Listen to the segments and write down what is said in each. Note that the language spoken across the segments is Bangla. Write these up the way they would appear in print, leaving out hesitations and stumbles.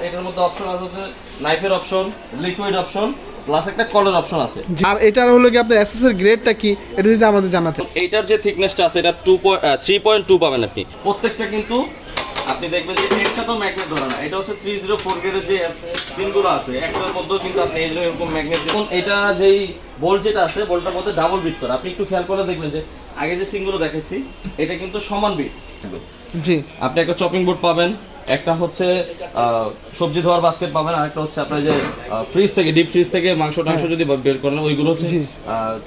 এটার মধ্যে অপশন আছে হচ্ছে নাইফের অপশন, লিকুইড অপশন প্লাস একটা কলের অপশন আছে। আর এটার হলো কি আপনার এসএস এর গ্রেডটা কি এটা যদি আমাদের জানাতেন। এইটার যে থিকনেসটা আছে এটা 3.2 পাবেন আপনি। প্রত্যেকটা কিন্তু আপনি দেখবেন যে একটা তো ম্যাগনেট ধরে না, এটা হচ্ছে 304 গ্রেডের যে সিনগুলো আছে একটার মধ্যেও কিন্তু আপনি এই এরকম ম্যাগনেট দেখুন। এটা যেই বোল্ট যেটা আছে বোল্টটার মধ্যে ডাবল বিট করা, আপনি একটু খেয়াল করে দেখবেন যে আগে যে সিনগুলো দেখাইছি এটা কিন্তু সমান বিট। জি, আপনি একটা চপিং বোর্ড পাবেন, একটা হচ্ছে সবজি ধোয়ার বাস্কেট পাবেন, আর একটা হচ্ছে আপনার যে ফ্রিজ থেকে ডিপ ফ্রিজ থেকে মাংস টাংস যদি বের করেন ওইগুলো হচ্ছে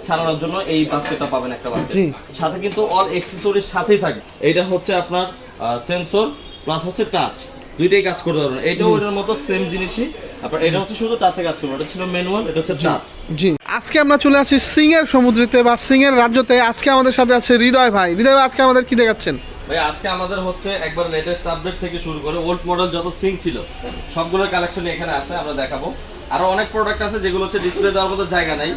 ছাড়ানোর জন্য এই বাস্কেটটা পাবেন একটা বাস্কেট। সাথে কিন্তু অল অ্যাকসেসরিজ সাথেই থাকে। এটা হচ্ছে আপনার সেন্সর প্লাস হচ্ছে টাচ, দুইটাই কাজ করতে পারবেন। এটাও ওটার মতো সেম জিনিসই, আপনার এটা হচ্ছে শুধু টাচে কাজ করবে, এটা ছিল ম্যানুয়াল, এটা হচ্ছে টাচ। জি, আজকে আমরা চলে আসছি সিংয়ের সমুদ্রেতে বা সিংয়ের রাজ্যতে। আজকে আমাদের সাথে আছে হৃদয় ভাই। হৃদয় ভাই, আজকে আমাদের কি দেখাচ্ছেন? ভাই আজকে আমাদের হচ্ছে একবার লেটেস্ট আপডেট থেকে শুরু করে ওল্ড মডেল যত সিং ছিল সবগুলোর কালেকশন এখানে আছে, আমরা দেখাবো। আরো অনেক প্রোডাক্ট আছে যেগুলো হচ্ছে ডিসপ্লে দেওয়ার মতো জায়গা নাই,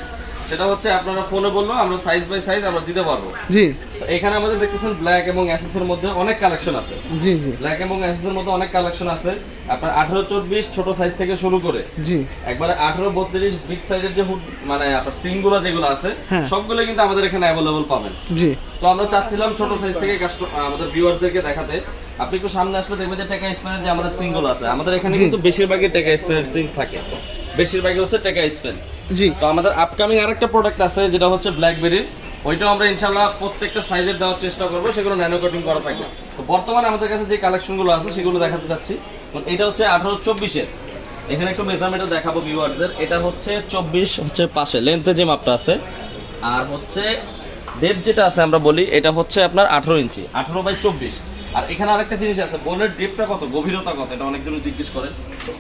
সেটা হচ্ছে আপনারা ফোনে বললো আমরা সাইজ বাই সাইজ আমরা দিতে পারবো। জি, তো এখানে আমাদের দেখতেছেন ব্ল্যাক এবং অ্যাসেস এর মধ্যে অনেক কালেকশন আছে। জি জি, ব্ল্যাক এবং অ্যাসেস এর মধ্যে অনেক কালেকশন আছে, আপনার 18-24 ছোট সাইজ থেকে শুরু করে জি একবারে 18-32 বিগ সাইজের যে হুড মানে আপনার সিংগুলো যেগুলো আছে সবগুলো কিন্তু আমাদের এখানে অ্যাভেলেবল পাবেন। জি, তো আমরা চাচ্ছিলাম ছোট সাইজ থেকে আমাদের ভিউয়ারদেরকে দেখাতে। আপনি একটু সামনে আসলে দেখবেন যে টেকা স্পেনের যে আমাদের সিংগুলো আছে, আমাদের এখানে কিন্তু বেশিরভাগই টেকা স্পেনের সিং থাকে, বেশিরভাগই হচ্ছে টেকা স্পেন। জি, তো আমাদের আপকামিং আরেকটা প্রোডাক্ট আছে যেটা হচ্ছে ব্ল্যাকবেরি, ওইটাও আমরা ইনশাআল্লাহ প্রত্যেকটা সাইজের দেওয়ার চেষ্টা করবো, সেগুলো ন্যানো কাটিং করা থাকবে। তো বর্তমানে আমাদের কাছে যে কালেকশনগুলো আছে সেগুলো দেখাতে চাচ্ছি। এটা হচ্ছে 18-24-এর, এখানে একটু মেজারমেন্টও দেখাবো ভিউয়ারদের। এটা হচ্ছে 24 হচ্ছে পাশে লেন্থে যে মাপটা আছে, আর হচ্ছে ডেপথ যেটা আছে আমরা বলি এটা হচ্ছে আপনার 18 ইঞ্চি, 18/24। আর এখানে আরেকটা জিনিস আছে, বোলের ডেপথটা কত, গভীরতা কত, এটা অনেকজন জিজ্ঞেস করেন।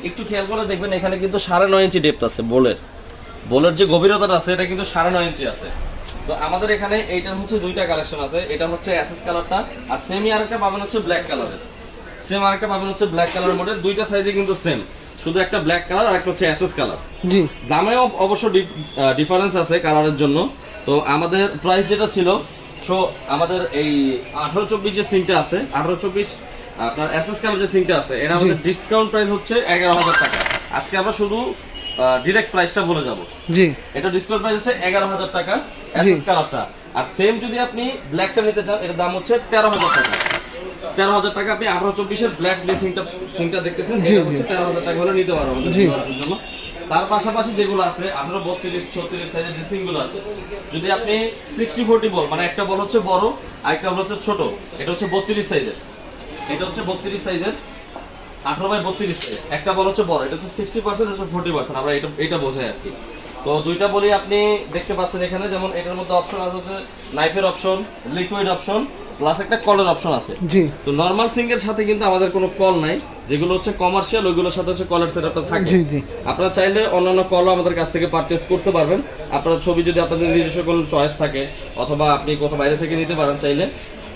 একটু খেয়াল করে দেখবেন এখানে কিন্তু 9.5 ইঞ্চি ডেপথ আছে। বোলের যে গভীরতাটা আছে এটা কিন্তু 9.5 ইঞ্চি আছে। তো আমাদের এখানে এইটার হচ্ছে দুইটা কালেকশন আছে, এটা হচ্ছে অ্যাসেস কালারটা, আর সেমই আরেকটা পাবেন হচ্ছে ব্ল্যাক কালারের। সেম আরেকটা পাবেন হচ্ছে ব্ল্যাক কালারের মধ্যে, দুইটা সাইজে কিন্তু সেম, শুধু একটা ব্ল্যাক কালার আর একটা হচ্ছে অ্যাসেস কালার। জি, দামেও অবশ্য ডিফারেন্স আছে কালারের জন্য। তো আমাদের প্রাইস যেটা ছিল, সো আমাদের এই 18-24 যে সিংটা আছে, 18-24 আপনার অ্যাসেস কালার যে সিংটা আছে, এটা আমাদের ডিসকাউন্ট প্রাইস হচ্ছে 11,000 টাকা। আজকে আমরা শুধু ডিরেক্ট প্রাইসটা বলে যাব। জি, এটা ডিসকাউন্ট প্রাইস হচ্ছে 11,000 টাকা অ্যাসেস কালারটা। আর সেম যদি আপনি ব্ল্যাকটা নিতে চান এটার দাম হচ্ছে 13,000 টাকা। 13,000 টাকা আপনি 18-24-এর ব্ল্যাক যে সিংটা দেখতেছেন এটা হচ্ছে 13,000 টাকা হলে নিতে পারবেন আমাদের জন্য। তার পাশাপাশি যেগুলো আছে 18-32-36 সাইজের যে সিংগুলো আছে, যদি আপনি 60-40 বল মানে একটা বল হচ্ছে বড় আর একটা বল হচ্ছে ছোট, এটা হচ্ছে 32 সাইজের, এটা হচ্ছে 32 সাইজের 18/32 সাইজ, একটা বল হচ্ছে বড়, এটা হচ্ছে 60%, এটা হচ্ছে 40%, আমরা এটা বোঝাই আর কি। তো দুইটা বলি আপনি দেখতে পাচ্ছেন এখানে, যেমন এটার মধ্যে অপশন আছে হচ্ছে নাইফের অপশন, লিকুইড অপশন প্লাস একটা কলের অপশন আছে। জি, তো নরমাল সিঙ্গের সাথে কিন্তু আমাদের কোনো কল নাই, যেগুলো হচ্ছে কমার্শিয়াল ওইগুলোর সাথে হচ্ছে কলের সেটআপটা থাকে। জি, জি, আপনারা চাইলে অন্যান্য কলও আমাদের কাছ থেকে পারচেজ করতে পারবেন। আপনার ছবি যদি আপনাদের নিজস্ব কোনো চয়েস থাকে অথবা আপনি কোথাও বাইরে থেকে নিতে পারেন চাইলে।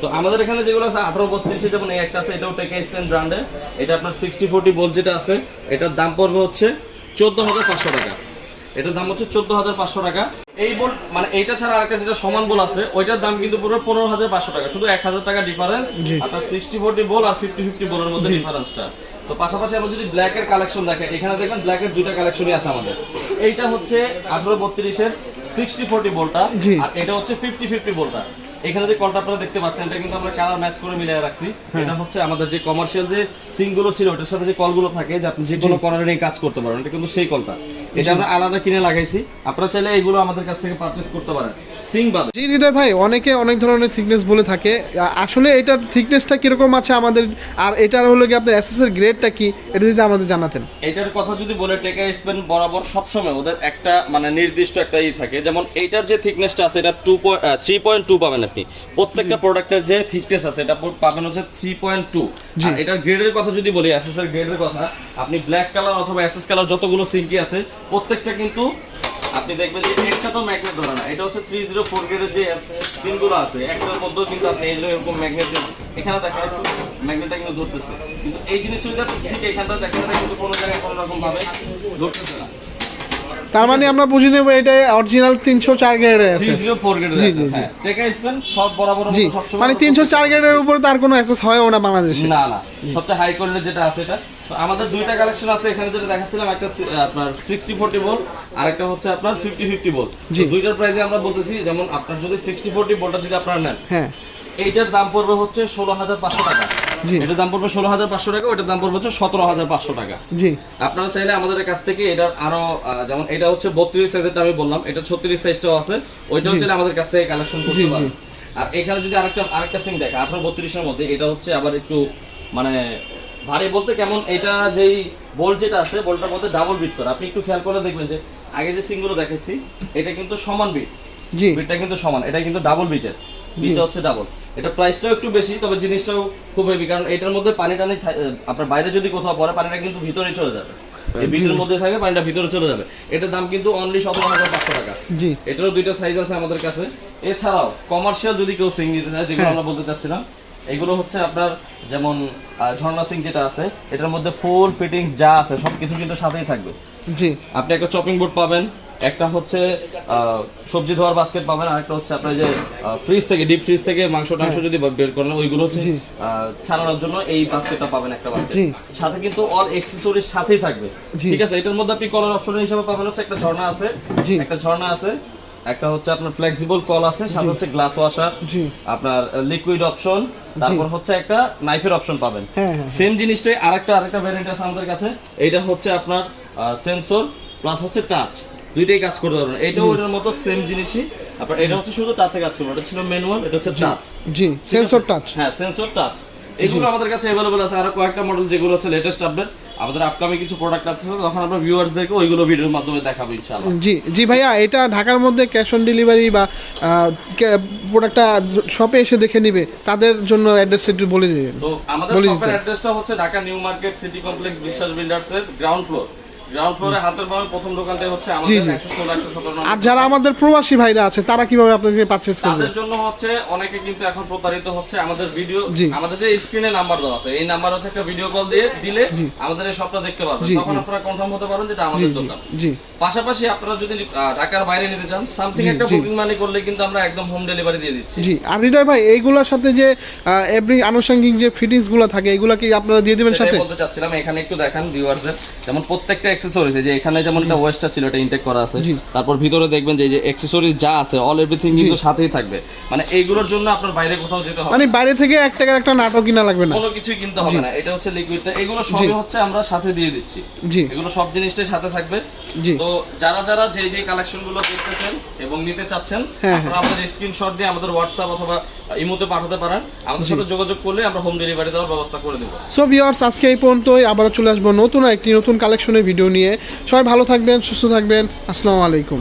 তো আমাদের এখানে যেগুলো আছে 18-32, যেমন এই একটা আছে, এটাও টেকা স্পেন ব্র্যান্ডের, এটা আপনার 60-40 বোল্ট যেটা আছে এটার দাম পড়বে হচ্ছে 14,500 টাকা। এটার দাম হচ্ছে 14,500 টাকা। এই বোল্ট মানে এইটা ছাড়া আরেকটা যেটা সমান বোল আছে ওইটার দাম কিন্তু পুরো 15,500 টাকা, শুধু 1,000 টাকা ডিফারেন্স আপনার 60-40 বোল আর 50-50 বোলের মধ্যে ডিফারেন্সটা। তো পাশাপাশি আমরা যদি ব্ল্যাক এর কালেকশন দেখেন, এখানে দেখবেন ব্ল্যাক এর দুইটা কালেকশনই আছে আমাদের। এইটা হচ্ছে 18-32-এর 60-40 বোল্টটা, আর এটা হচ্ছে 50-50 বোল্টটা। এখানে যে কলটা আপনারা দেখতে পাচ্ছেন এটা কিন্তু আমরা কালার ম্যাচ করে মিলিয়ে রাখছি। এটা হচ্ছে আমাদের যে কমার্শিয়াল যে সিংগুলো ছিল ওটার সাথে যে কলগুলো থাকে যে আপনি যে কোনো কর্নারে নিয়ে কাজ করতে পারেন, এটা কিন্তু সেই কলটা। এটা আমরা আলাদা কিনে লাগাইছি, আপনারা চাইলে এগুলো আমাদের কাছ থেকে পারচেজ করতে পারেন। সিং বাদে জি হৃদয় ভাই, অনেকে অনেক ধরনের থিকনেস বলে থাকে, আসলে এটার থিকনেসটা কিরকম আছে আমাদের, আর এটার হলো কি আপনার এসএস এর গ্রেডটা কি এটা যদি আমাদের জানাতেন। এটার কথা যদি বলে, টেকা স্পেন বরাবর সবসময় ওদের একটা মানে নির্দিষ্ট একটা থাকে, যেমন এইটার যে থিকনেসটা আছে এটা 3.2 পাবেন আপনি। প্রত্যেকটা প্রোডাক্টের যে থিকনেস আছে এটা পাবেন হচ্ছে 3.2। আর এটার গ্রেডের কথা যদি বলি, এসএস এর গ্রেডের কথা, আপনি ব্ল্যাক কালার অথবা এসএস কালার যতগুলো সিঙ্কি আছে প্রত্যেকটা কিন্তু আপনি দেখবেন যে একটা তো ম্যাগনেট ধরে না, এটা হচ্ছে 304 গ্রেডের যে সিনগুলো আছে একটার মধ্যেও কিন্তু আপনি এই এরকম ম্যাগনেট এখানে দেখেন একটু ম্যাগনেটটা কিন্তু ধরতেছে, কিন্তু এই জিনিসটা যদি আপনি ঠিক এখানটা দেখেন এটা কিন্তু কোনো জায়গায় কোনো রকম ভাবে ধরতেছে না। তার মানে আমরা বুঝে নেব এটা অরিজিনাল 304 গ্রেডের আছে, 304 গ্রেডের আছে। হ্যাঁ, টেকা স্পেন সব বরাবর সবসময় মানে 304 গ্রেডের উপরে তার কোনো অ্যাক্সেস হয়ও না বাংলাদেশে। না না, সবচেয়ে হাই কোয়ালিটির যেটা আছে এটা তো আমাদের দুইটা কালেকশন আছে এখানে, যেটা দেখাচ্ছিলাম একটা আপনার 60-40 ভোল্ট আর একটা হচ্ছে আপনার 50-50 ভোল্ট। জি। দুইটার প্রাইসে আমরা বলতেছি, যেমন আপনার যদি 60-40 ভোল্টটা যদি আপনারা নেন, হ্যাঁ এইটার দাম পড়বে হচ্ছে 16,500 টাকা। জি। এটার দাম পড়বে 16,500 টাকা, ওইটার দাম পড়বে হচ্ছে 17,500 টাকা। জি আপনারা চাইলে আমাদের কাছ থেকে এটার আরো যেমন এটা হচ্ছে 32 সাইজেরটা আমি বললাম, এটা 36 সাইজটাও আছে, ওইটাও চাইলে আমাদের কাছ থেকে কালেকশন করতে পারেন। আর এখানে যদি আরেকটা সিং দেখা, আপনার 32 এর মধ্যে এটা হচ্ছে আবার একটু মানে ভারী বলতে কেমন, এটা যেই বোল্ট যেটা আছে বোল্টটার মধ্যে ডাবল বিট করা। আপনি একটু খেয়াল করে দেখবেন যে আগে যে সিংগুলো দেখেছি এটা কিন্তু সমান বিট, জি বিটটা কিন্তু সমান, এটা কিন্তু ডাবল বিটের, বিটটা হচ্ছে ডাবল। এটা প্রাইসটাও একটু বেশি, তবে জিনিসটাও খুব হেভি, কারণ এটার মধ্যে পানি টানি আপনার বাইরে যদি কোথাও পড়ে পানিটা কিন্তু ভিতরে চলে যাবে, এই বিটের মধ্যে থাকে পানিটা ভিতরে চলে যাবে। এটার দাম কিন্তু অনলি 17,500 টাকা। জি এটারও দুইটা সাইজ আছে আমাদের কাছে। এছাড়াও কমার্শিয়াল যদি কেউ সিং নিতে চায়, যেগুলো আমরা বলতে চাচ্ছিলাম, এগুলো হচ্ছে আপনার যেমন ঝর্ণা সিং যেটা আছে, এটার মধ্যে ফুল ফিটিংস যা আছে সবকিছু কিন্তু সাথেই থাকবে। জি আপনি একটা চপিং বোর্ড পাবেন, একটা হচ্ছে সবজি ধোয়ার বাস্কেট পাবেন, আর একটা হচ্ছে আপনার যে ফ্রিজ থেকে ডিপ ফ্রিজ থেকে মাংস টাংস যদি বের করেন ওইগুলো হচ্ছে ছাড়ানোর জন্য এই বাস্কেটটা পাবেন একটা বাস্কেট। জি। সাথে কিন্তু অল অ্যাকসেসরিজ সাথেই থাকবে। জি। ঠিক আছে, এটার মধ্যে আপনি কলার অপশন হিসেবে পাবেন হচ্ছে একটা ঝর্ণা আছে, জি। একটা ঝর্ণা আছে, একটা হচ্ছে আপনার ফ্লেক্সিবল কল আছে, সাথে হচ্ছে গ্লাস ওয়াশার, জি আপনার লিকুইড অপশন, তারপর হচ্ছে একটা নাইফের অপশন পাবেন। হ্যাঁ হ্যাঁ সেম জিনিসটাই আরেকটা ভ্যারিয়েন্ট আছে আমাদের কাছে, এইটা হচ্ছে আপনার সেন্সর প্লাস হচ্ছে টাচ, দুইটাই কাজ করতে পারবেন। এটাও ওটার মতো সেম জিনিসই, আপনার এটা হচ্ছে শুধু টাচে কাজ করবে, এটা ছিল ম্যানুয়াল, এটা হচ্ছে টাচ। জি সেন্সর টাচ। হ্যাঁ সেন্সর টাচ, এগুলো আমাদের কাছে अवेलेबल আছে। আরো কয়েকটা মডেল যেগুলো হচ্ছে লেটেস্ট আপডেট, আমাদের আপকামিং কিছু প্রোডাক্ট আছে, তখন আমরা ভিউয়ার্সদেরকে ওইগুলো ভিডিওর মাধ্যমে দেখাবো ইনশাআল্লাহ। জি জি ভাইয়া, এটা ঢাকার মধ্যে ক্যাশ অন ডেলিভারি বা প্রোডাক্টটা শপে এসে দেখে নিবে, তাদের জন্য অ্যাড্রেসটা একটু বলে দিন। তো আমাদের শপের অ্যাড্রেসটা হচ্ছে Dhaka new market city complex বিশ্বাস বিল্ডার্স এর গ্রাউন্ড ফ্লোরে হাতের বামে প্রথম দোকানটাই হচ্ছে আমাদের 116-117 আর যারা আমাদের প্রবাসী ভাইরা আছে তারা কিভাবে আপনাদের পারচেজ করবে? তাদের জন্য হচ্ছে অনেকে কিন্তু এখন প্রতারিত হচ্ছে। আমাদের ভিডিও, জি। আমাদের যে স্ক্রিনে নাম্বার দেওয়া আছে, এই নাম্বার হচ্ছে একটা ভিডিও কল দিয়ে দিলে আমাদের এই শপটা দেখতে পারবেন, জি, তখন জি। আপনারা কনফার্ম হতে পারেন যেটা আমাদের দোকান। জি পাশাপাশি আপনারা যদি ঢাকার বাইরে নিতে চান, সামথিং একটা বুকিং মানি করলে কিন্তু আমরা একদম হোম ডেলিভারি দিয়ে দিচ্ছি। জি। আর হৃদয় ভাই, এইগুলোর সাথে যে এভরি আনুষঙ্গিক যে ফিটিংস গুলো থাকে, এগুলো কি আপনারা দিয়ে দিবেন সাথে? সেটাই বলতে চাচ্ছিলাম, এখানে একটু দেখান ভিউয়ারদের, যেমন প্রত্যেকটা অ্যাকসেসরিজ, যে এখানে যেমন একটা ওয়েস্টটা ছিল এটা ইনটেক করা আছে, জি। তারপর ভিতরে দেখবেন যে এই যে অ্যাকসেসরিজ যা আছে অল এভরিথিং কিন্তু সাথেই থাকবে, মানে এইগুলোর জন্য আপনার বাইরে কোথাও যেতে হবে মানে বাইরে থেকে 1 টাকার একটা নাটক কিনা লাগবে না, কোনো কিছুই কিনতে হবে না। এটা হচ্ছে লিকুইডটা, এগুলো সবই হচ্ছে আমরা সাথে দিয়ে দিচ্ছি। জি এগুলো সব জিনিসটাই সাথে থাকবে। জি তো যারা যে কালেকশন গুলো দেখতেছেন এবং নিতে চাচ্ছেন, হ্যাঁ, আপনারা আমাদের স্ক্রিনশট দিয়ে আমাদের হোয়াটসঅ্যাপ অথবা ইমোতে পাঠাতে পারেন, আমাদের সাথে যোগাযোগ করলে আমরা হোম ডেলিভারি দেওয়ার ব্যবস্থা করে দেবো। সো ভিউয়ার্স, আজকে এই পর্যন্তই, আবারও চলে আসবো নতুন কালেকশনের ভিডিও নিয়ে। সবাই ভালো থাকবেন, সুস্থ থাকবেন, আসসালামু আলাইকুম।